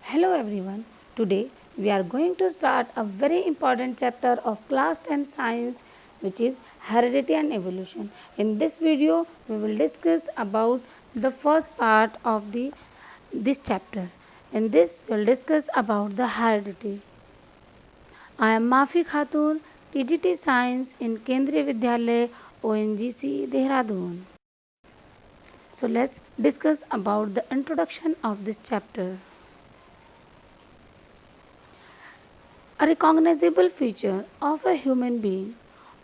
Hello everyone. Today we are going to start a very important chapter of class 10 science, which is heredity and evolution. In this video we will discuss about the first part of this chapter. In this we will discuss about the heredity. I am Mafi Khatun, TGT Science in Kendriya Vidyalaya ONGC Dehradun. So let's discuss about the introduction of this chapter. A recognizable feature of a human being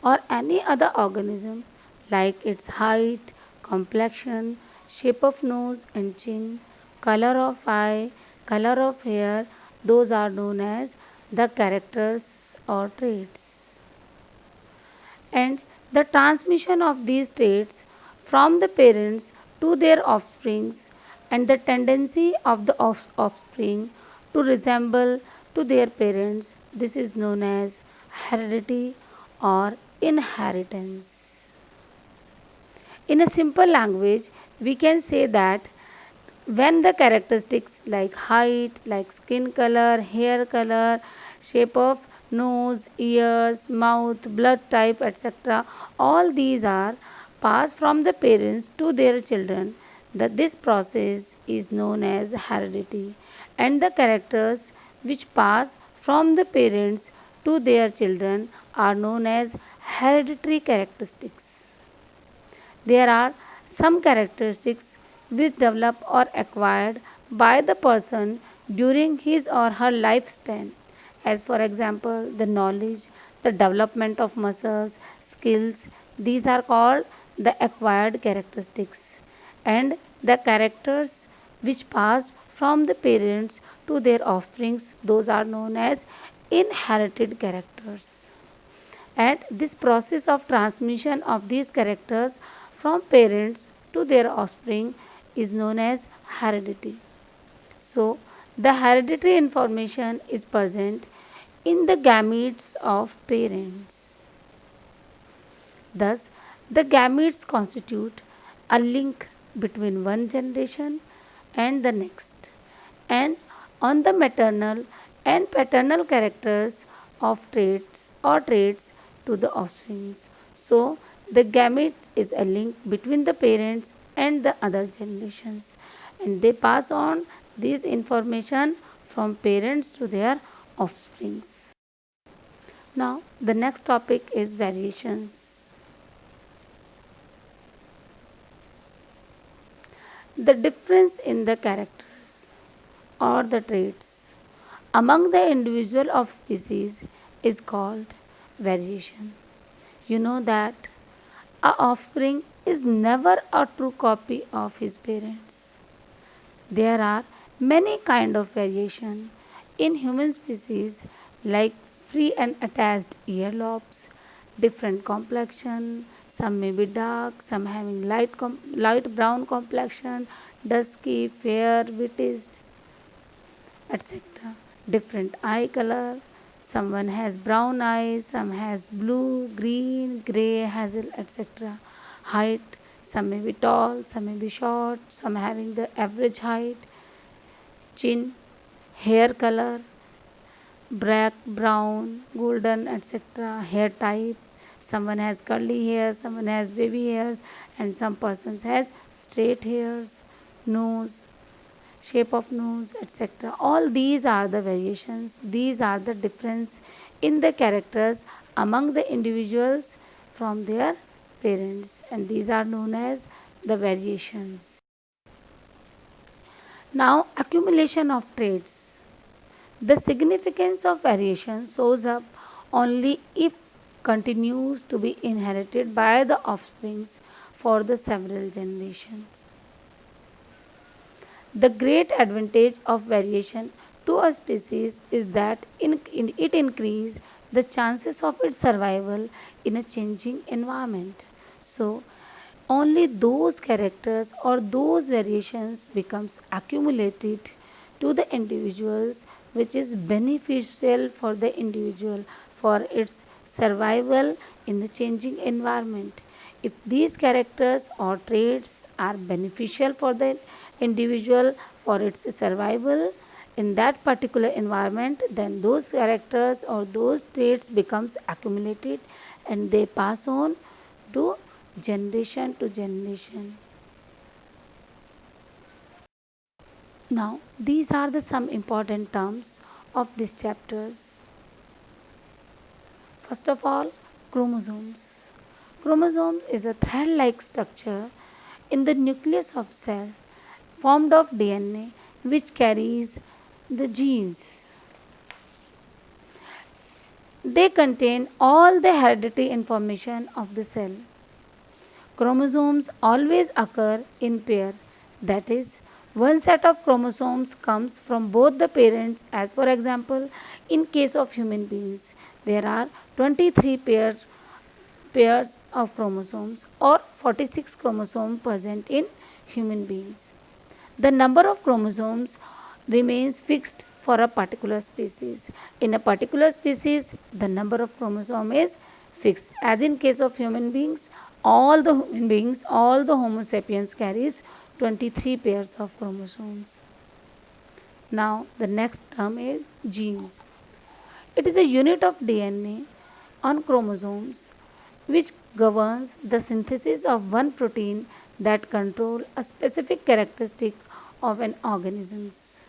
or any other organism, like its height, complexion, shape of nose and chin, color of eye, color of hair, those are known as the characters or traits. And the transmission of these traits from the parents to their offsprings and the tendency of the offspring to resemble to their parents, this is known as heredity or inheritance. In a simple language, we can say that when the characteristics like height, like skin color, hair color, shape of nose, ears, mouth, blood type, etc., all these are passed from the parents to their children. This process is known as heredity, and the characters which pass from the parents to their children are known as hereditary characteristics. There are some characteristics which develop or acquired by the person during his or her lifespan, as for example, the knowledge, the development of muscles, skills, these are called the acquired characteristics, and the characters which passed from the parents to their offsprings, those are known as inherited characters. And this process of transmission of these characters from parents to their offspring is known as heredity. So, the hereditary information is present in the gametes of parents. Thus, the gametes constitute a link between one generation and the next, and on the maternal and paternal characters of traits to the offspring. So, the gametes is a link between the parents and the other generations, and they pass on this information from parents to their offsprings. Now, the next topic is variations. The difference in the characters or the traits among the individual of species is called variation. You know that a offspring is never a true copy of his parents. There are many kind of variation in human species, like free and attached earlobes, different complexion, some may be dark, some having light brown complexion, dusky, fair, whitish, etc. Different eye color. Someone has brown eyes, some has blue, green, grey, hazel, etc. Height. Some may be tall, some may be short, some having the average height. Chin, hair color, black, brown, golden, etc. Hair type. Someone has curly hair, someone has wavy hairs, and some persons has straight hairs. Nose, shape of nose, etc. All these are the variations, these are the difference in the characters among the individuals from their parents, and these are known as the variations. Now, accumulation of traits. The significance of variation shows up only if continues to be inherited by the offsprings for the several generations. The great advantage of variation to a species is that it increases the chances of its survival in a changing environment. So, only those characters or those variations becomes accumulated to the individuals which is beneficial for the individual for its survival in the changing environment. If these characters or traits are beneficial for the individual for its survival, in that particular environment, then those characters or those traits becomes accumulated and they pass on to generation to generation. Now, these are the some important terms of these chapters. First of all, chromosomes. Chromosome is a thread-like structure in the nucleus of cell formed of DNA which carries the genes. They contain all the hereditary information of the cell. Chromosomes always occur in pair. That is, one set of chromosomes comes from both the parents, as for example, in case of human beings, there are 23 pairs of chromosomes or 46 chromosomes present in human beings. The number of chromosomes remains fixed for a particular species. In a particular species, the number of chromosomes is fixed. As in case of human beings, all the Homo sapiens carries 23 pairs of chromosomes. Now, the next term is genes. It is a unit of DNA on chromosomes which governs the synthesis of one protein that control a specific characteristic of an organisms.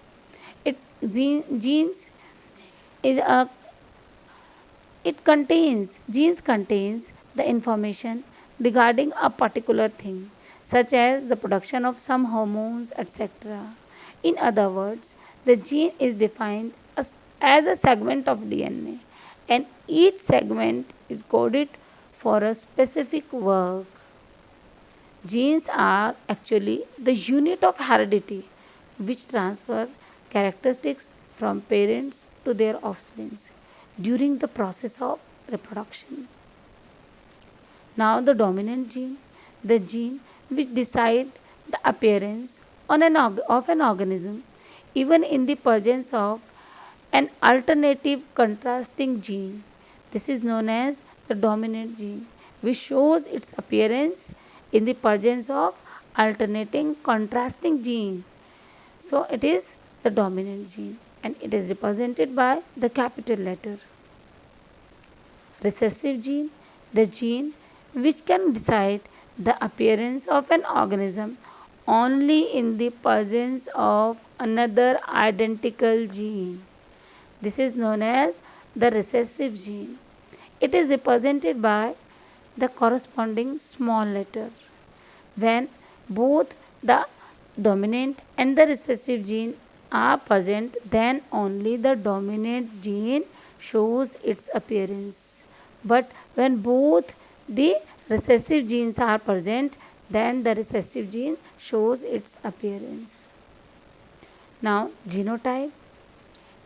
Genes is a it contains genes contains the information regarding a particular thing such as the production of some hormones, etc. In other words, the gene is defined as a segment of DNA and each segment is coded for a specific work. Genes are actually the unit of heredity which transfer characteristics from parents to their offspring during the process of reproduction. Now the dominant gene, the gene which decide the appearance of an organism even in the presence of an alternative contrasting gene. This is known as the dominant gene which shows its appearance in the presence of alternating contrasting gene. So it is the dominant gene and it is represented by the capital letter. Recessive gene, the gene which can decide the appearance of an organism only in the presence of another identical gene. This is known as the recessive gene. It is represented by the corresponding small letter. When both the dominant and the recessive gene are present, then only the dominant gene shows its appearance. But when both the recessive genes are present, then the recessive gene shows its appearance. Now, genotype.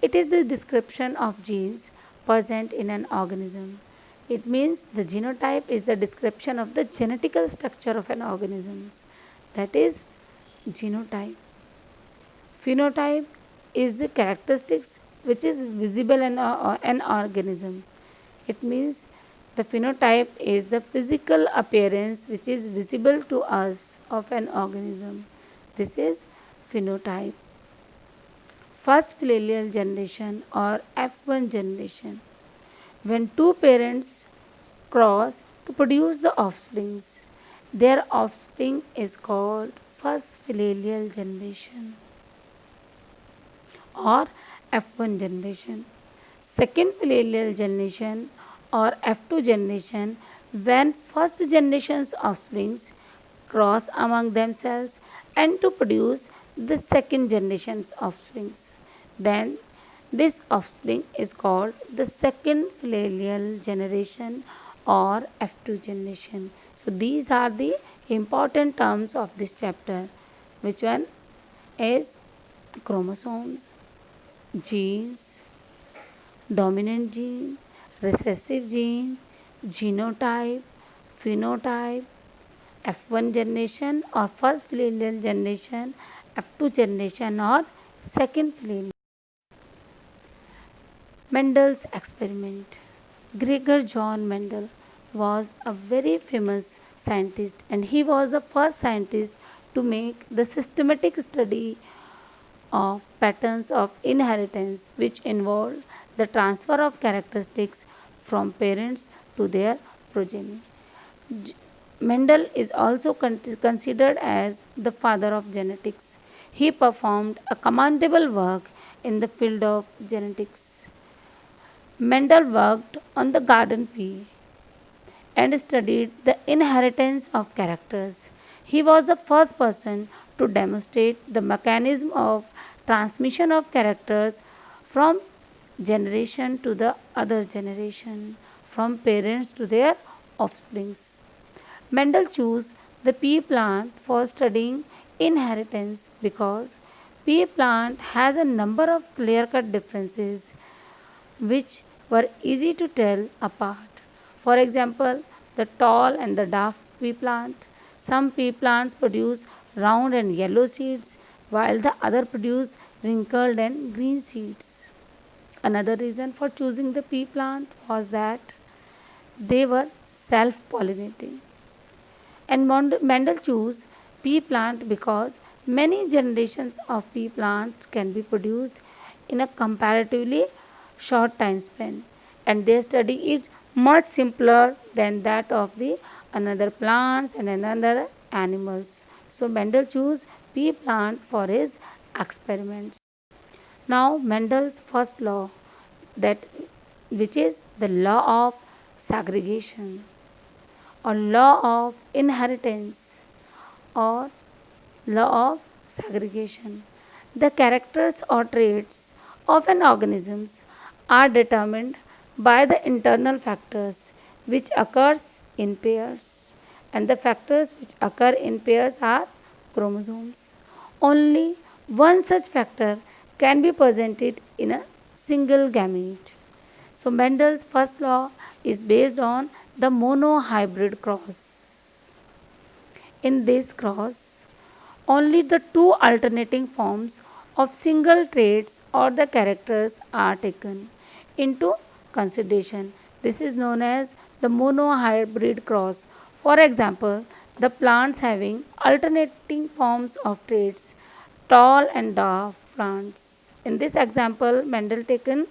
It is the description of genes present in an organism. It means the genotype is the description of the genetical structure of an organism. That is genotype. Phenotype is the characteristics which is visible in an organism. It means the phenotype is the physical appearance which is visible to us of an organism. This is phenotype. First filial generation or F1 generation. When two parents cross to produce the offsprings, their offspring is called first filial generation or F1 generation. Second filial generation or F2 generation, when first generation's offsprings cross among themselves and to produce the second generation's offsprings, then this offspring is called the second filial generation or F2 generation. So these are the important terms of this chapter. Which one is chromosomes, genes, dominant gene, recessive gene, genotype, phenotype, F1 generation or first filial generation, F2 generation or second filial. Mendel's experiment. Gregor John Mendel was a very famous scientist and he was the first scientist to make the systematic study of patterns of inheritance which involved the transfer of characteristics from parents to their progeny. J- Mendel is also considered as the father of genetics. He performed a commendable work in the field of genetics. Mendel worked on the garden pea and studied the inheritance of characters. He was the first person to demonstrate the mechanism of transmission of characters from generation to the other generation, from parents to their offsprings. Mendel chose the pea plant for studying inheritance because pea plant has a number of clear-cut differences which were easy to tell apart. For example, the tall and the dwarf pea plant. Some pea plants produce round and yellow seeds, while the other produce wrinkled and green seeds. Another reason for choosing the pea plant was that they were self pollinating. And Mendel chose pea plant because many generations of pea plants can be produced in a comparatively short time span, and their study is much simpler than that of the another plants and another animals. So Mendel chose pea plant for his experiments. Now Mendel's first law, that which is the law of segregation or law of inheritance or law of segregation. The characters or traits of an organism are determined by the internal factors which occurs in pairs, and the factors which occur in pairs are chromosomes. Only one such factor can be presented in a single gamete. So Mendel's first law is based on the monohybrid cross. In this cross, only the two alternating forms of single traits or the characters are taken into consideration. This is known as the monohybrid cross. For example, the plants having alternating forms of traits, tall and dwarf plants. In this example, Mendel taken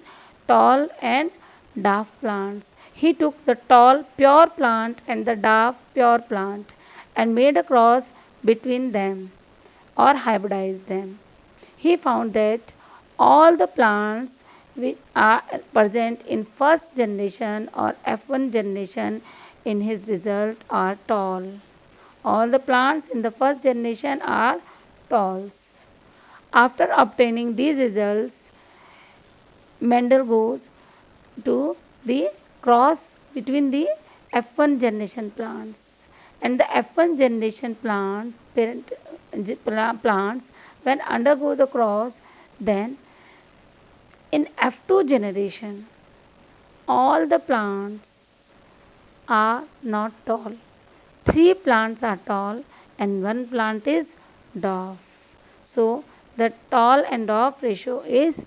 tall and dwarf plants. He took the tall pure plant and the dwarf pure plant and made a cross between them or hybridized them. He found that all the plants which are present in first generation or F1 generation in his result are tall. All the plants in the first generation are talls. After obtaining these results, Mendel goes to the cross between the F1 generation plants and the F1 generation plants when undergo the cross, then in F2 generation all the plants are not tall. Three plants are tall and one plant is dwarf. So the tall and dwarf ratio is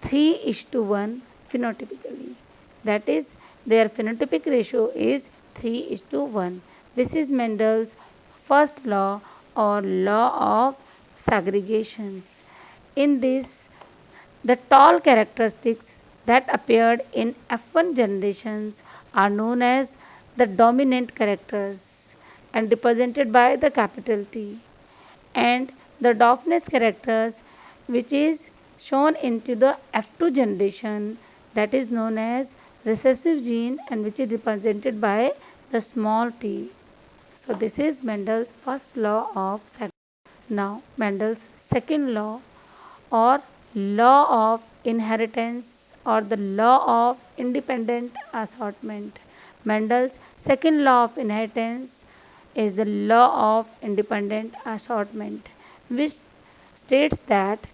3 is to 1 phenotypically. That is, their phenotypic ratio is 3 is to 1. This is Mendel's first law or law of segregations. In this, the tall characteristics that appeared in F1 generations are known as the dominant characters and represented by the capital T, and the dwarfness characters which is shown into the F2 generation, that is known as recessive gene and which is represented by the small t. So this is Mendel's first law of now Mendel's second law or law of inheritance or the law of independent assortment. Mendel's second law of inheritance is the law of independent assortment, which states that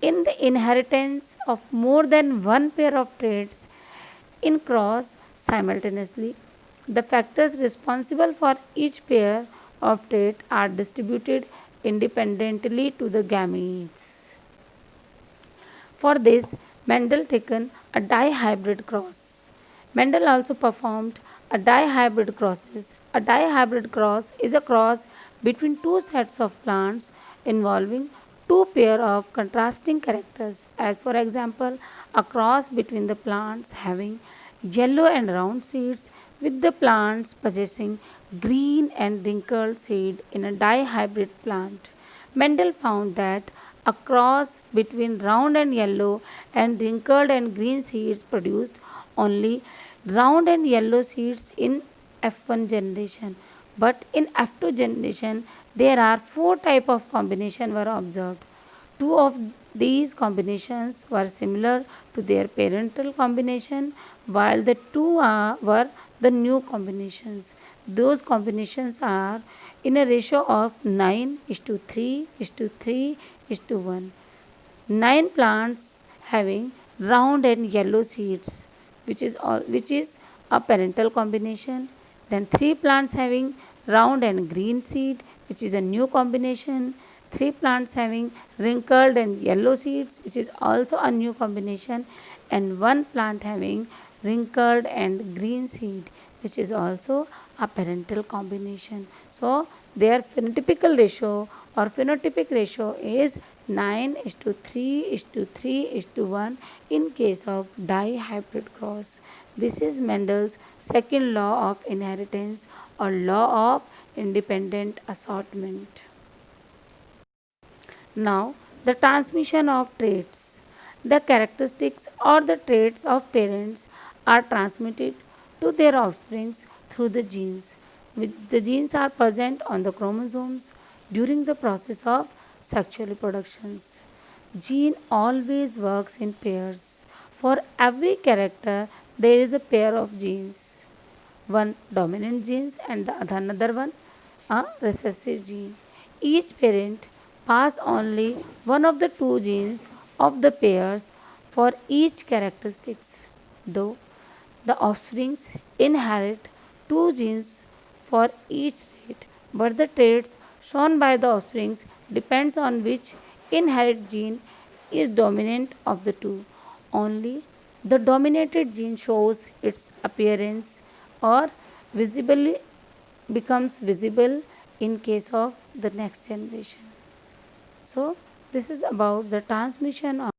in the inheritance of more than one pair of traits in cross simultaneously, the factors responsible for each pair of traits are distributed independently to the gametes. For this, Mendel taken a dihybrid cross. Mendel also performed a dihybrid crosses. A dihybrid cross is a cross between two sets of plants involving two pair of contrasting characters, as for example, a cross between the plants having yellow and round seeds with the plants possessing green and wrinkled seed in a dihybrid plant. Mendel found that a cross between round and yellow and wrinkled and green seeds produced only round and yellow seeds in F1 generation, but in F2 generation there are four type of combination were observed. Two of these combinations were similar to their parental combination, while the two were the new combinations. Those combinations are in a ratio of 9 is to 3 is to 3 is to 1. 9 plants having round and yellow seeds, which is a parental combination. Then 3 plants having round and green seed, which is a new combination. 3 plants having wrinkled and yellow seeds, which is also a new combination. And 1 plant having wrinkled and green seed, which is also a parental combination. So their phenotypic ratio is 9 is to 3 is to 3 is to 1 in case of dihybrid cross. This is Mendel's second law of inheritance or law of independent assortment. Now, the transmission of traits. The characteristics or the traits of parents are transmitted to their offsprings through the genes. The genes are present on the chromosomes during the process of sexual reproduction. Gene always works in pairs. For every character, there is a pair of genes, one dominant gene and the another one a recessive gene. Each parent pass only one of the two genes of the pairs for each characteristics, though the offsprings inherit two genes for each trait, but the traits shown by the offsprings depends on which inherit gene is dominant of the two. Only the dominated gene shows its appearance or visibly becomes visible in case of the next generation. So this is about the transmission of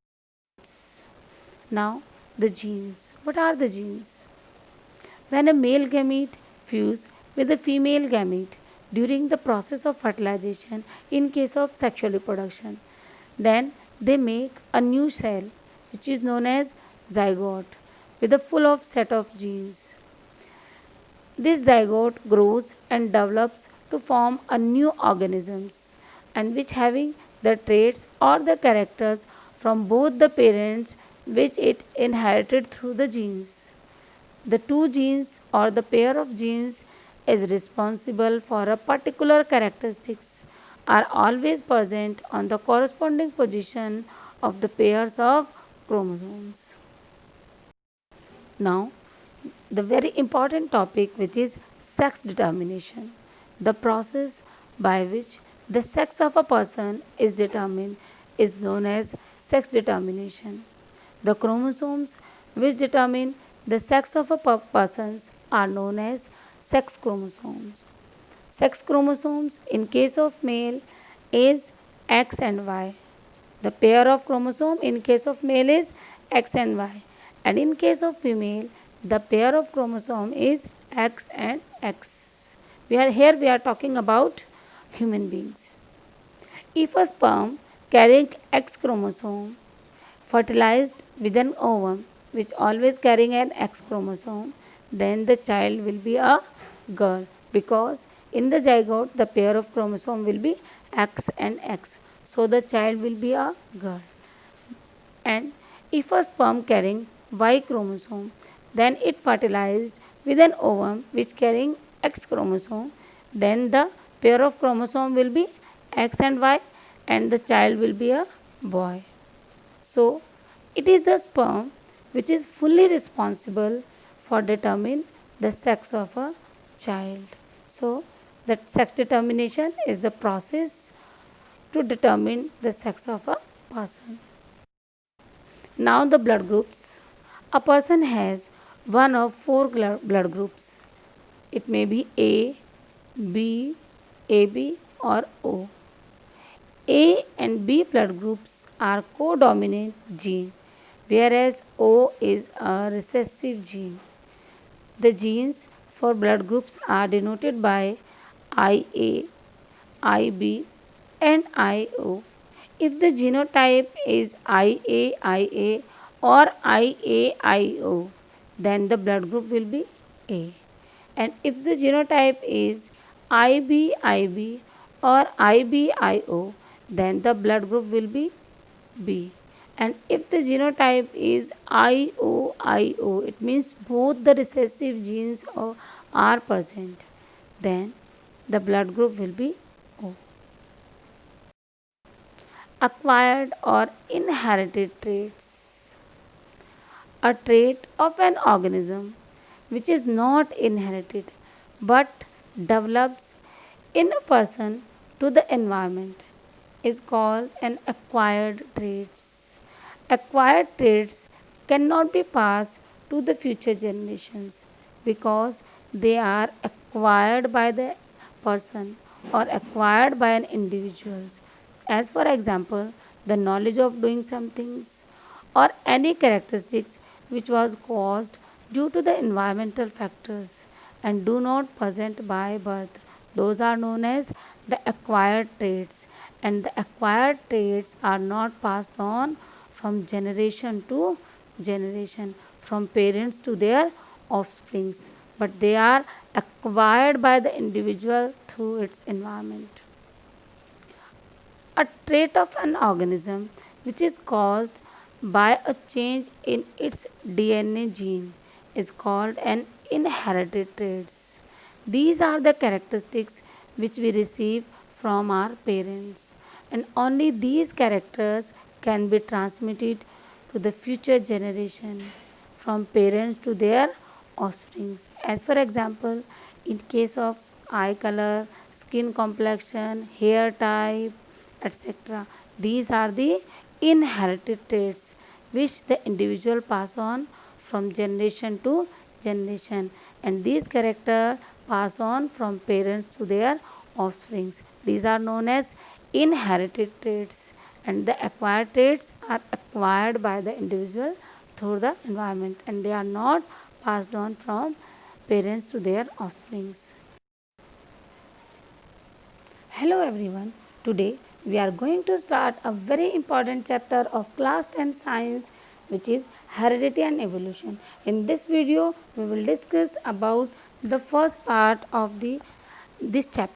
now the genes. What are the genes? When a male gamete fuse with a female gamete during the process of fertilization in case of sexual reproduction, then they make a new cell which is known as zygote with a full of set of genes. This zygote grows and develops to form a new organisms and which having the traits or the characters from both the parents which it inherited through the genes. The two genes or the pair of genes is responsible for a particular characteristics are always present on the corresponding position of the pairs of chromosomes. Now, the very important topic which is sex determination, the process by which the sex of a person is determined is known as sex determination. The chromosomes which determine the sex of a persons are known as sex chromosomes. Sex chromosomes in case of male is X and Y. The pair of chromosome in case of male is X and Y, and in case of female the pair of chromosome is X and X. We are talking about human beings. If a sperm carrying X chromosome fertilized with an ovum which always carrying an X chromosome, then the child will be a girl because in the zygote the pair of chromosome will be X and X. So the child will be a girl. And if a sperm carrying Y chromosome, then it fertilized with an ovum which carrying X chromosome, then the pair of chromosome will be X and Y and the child will be a boy. So it is the sperm which is fully responsible for determine the sex of a child. So that sex determination is the process to determine the sex of a person. Now the blood groups. A person has one of four blood groups. It may be A, B, AB or O. A and B blood groups are codominant gene, whereas O is a recessive gene. The genes for blood groups are denoted by IA, IB, and IO. If the genotype is IAIA or IAIO, then the blood group will be A. And if the genotype is IBIB or IBIO, then the blood group will be B. And if the genotype is IOIO, it means both the recessive genes are present, then the blood group will be O. Acquired or inherited traits. A trait of an organism which is not inherited but develops in a person to the environment is called an acquired traits. Acquired traits cannot be passed to the future generations because they are acquired by the person or acquired by an individual. As for example, the knowledge of doing some things or any characteristics which was caused due to the environmental factors and do not present by birth. Those are known as the acquired traits, and the acquired traits are not passed on from generation to generation, from parents to their offsprings, but they are acquired by the individual through its environment. A trait of an organism which is caused by a change in its DNA gene is called an inherited traits. These are the characteristics which we receive from our parents, and only these characters can be transmitted to the future generation from parents to their offsprings. As for example, in case of eye color, skin complexion, hair type, etc. These are the inherited traits which the individual pass on from generation to generation, and these characters pass on from parents to their offsprings. These are known as inherited traits, and the acquired traits are acquired by the individual through the environment, and they are not passed on from parents to their offsprings. Hello everyone. Today we are going to start a very important chapter of class 10 science, which is heredity and evolution. In this video we will discuss about the first part of the this chapter.